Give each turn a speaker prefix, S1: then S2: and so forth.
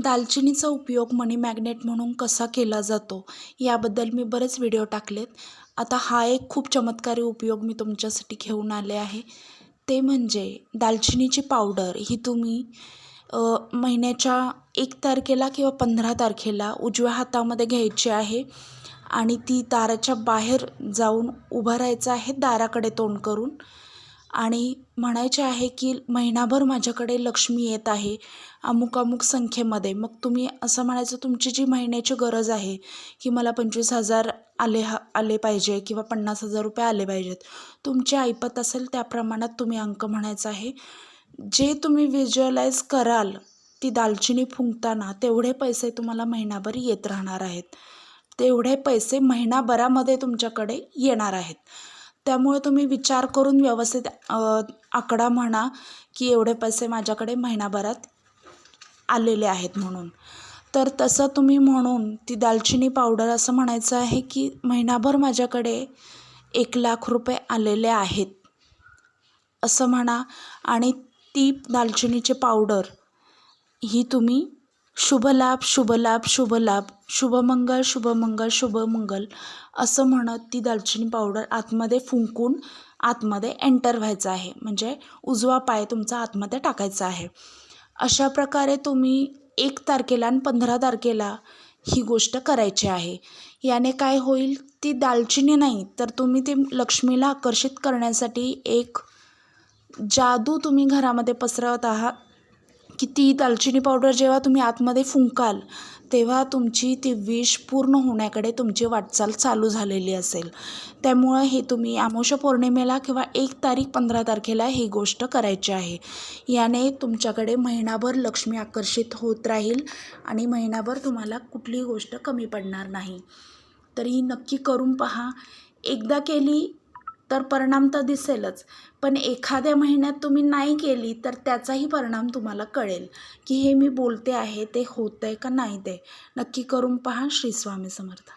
S1: दालचिनीचा उपयोग मनी मॅग्नेट म्हणून कसा केला जातो याबद्दल मी बरेच व्हिडिओ टाकलेत. आता हा एक खूप चमत्कारी उपयोग मी तुमच्यासाठी घेऊन आले आहे. ते म्हणजे दालचिनीची पावडर ही तुम्ही महिन्याच्या 1 तारखेला किंवा 15 तारखेला उजव्या हातामध्ये घ्यायची आहे आणि ती दाराच्या बाहेर जाऊन उभं राहायचं आहे दाराकडे तोंड करून आणि म्हणायचे आहे की महिनाभर माझ्याकडे लक्ष्मी येत आहे अमुक अमुक संख्येमध्ये. मग तुम्ही असं म्हणायचं तुमची जी महिन्याची गरज आहे की मला 25,000 आले पाहिजे किंवा 50,000 रुपये आले पाहिजेत. तुमची ऐपत असेल त्या प्रमाणात तुम्ही अंक म्हणायचा आहे. जे तुम्ही व्हिज्युअलाइज कराल ती दालचिनी फुंकताना तेवढे पैसे तुम्हाला महिनाभर येत राहणार आहेत. तेवढे पैसे महिनाभरामध्ये तुमच्याकडे येणार आहेत. त्यामुळे तुम्ही विचार करून व्यवस्थित आकडा म्हणा की एवढे पैसे माझ्याकडे महिनाभरात आलेले आहेत म्हणून. तर तसं तुम्ही म्हणून ती दालचिनी पावडर असं म्हणायचं आहे की महिनाभर माझ्याकडे 1,00,000 रुपये आलेले आहेत असं म्हणा आणि ती दालचिनीची पावडर ही तुम्ही शुभलाभ शुभलाभ शुभलाभ शुभमंगल शुभमंगल शुभमंगल असं म्हणत ती दालचिनी पावडर आतमध्ये फुंकून आतमध्ये एंटर व्हायचं आहे. म्हणजे उजवा पाय तुमचा आतमध्ये टाकायचा आहे. अशा प्रकारे तुम्ही 1 तारखेला आणि 15 तारखेला ही गोष्ट करायची आहे. याने काय होईल, ती दालचिनी नाही तर तुम्ही ती लक्ष्मीला आकर्षित करण्यासाठी एक जादू तुम्ही घरामध्ये पसरवत आहात की ती दालचिनी पावडर जेव्हा तुम्ही आतमध्ये फुंकाल तेव्हा तुमची ती विश पूर्ण होण्याकडे तुमची वाटचाल चालू झालेली असेल. त्यामुळं हे तुम्ही अमावास्या पौर्णिमेला किंवा 1 तारीख 15 तारखेला ही गोष्ट करायची आहे. याने तुमच्याकडे महिनाभर लक्ष्मी आकर्षित होत राहील आणि महिनाभर तुम्हाला कुठलीही गोष्ट कमी पडणार नाही. तर ही नक्की करून पहा. एकदा केली तर परिणाम तर दिसेलच, पण एखाद्या महिन्यात तुम्ही नाही केली तर त्याचाही परिणाम तुम्हाला कळेल की हे मी बोलते आहे ते होतं आहे का नाही. ते नक्की करून पहा. श्री स्वामी समर्थ.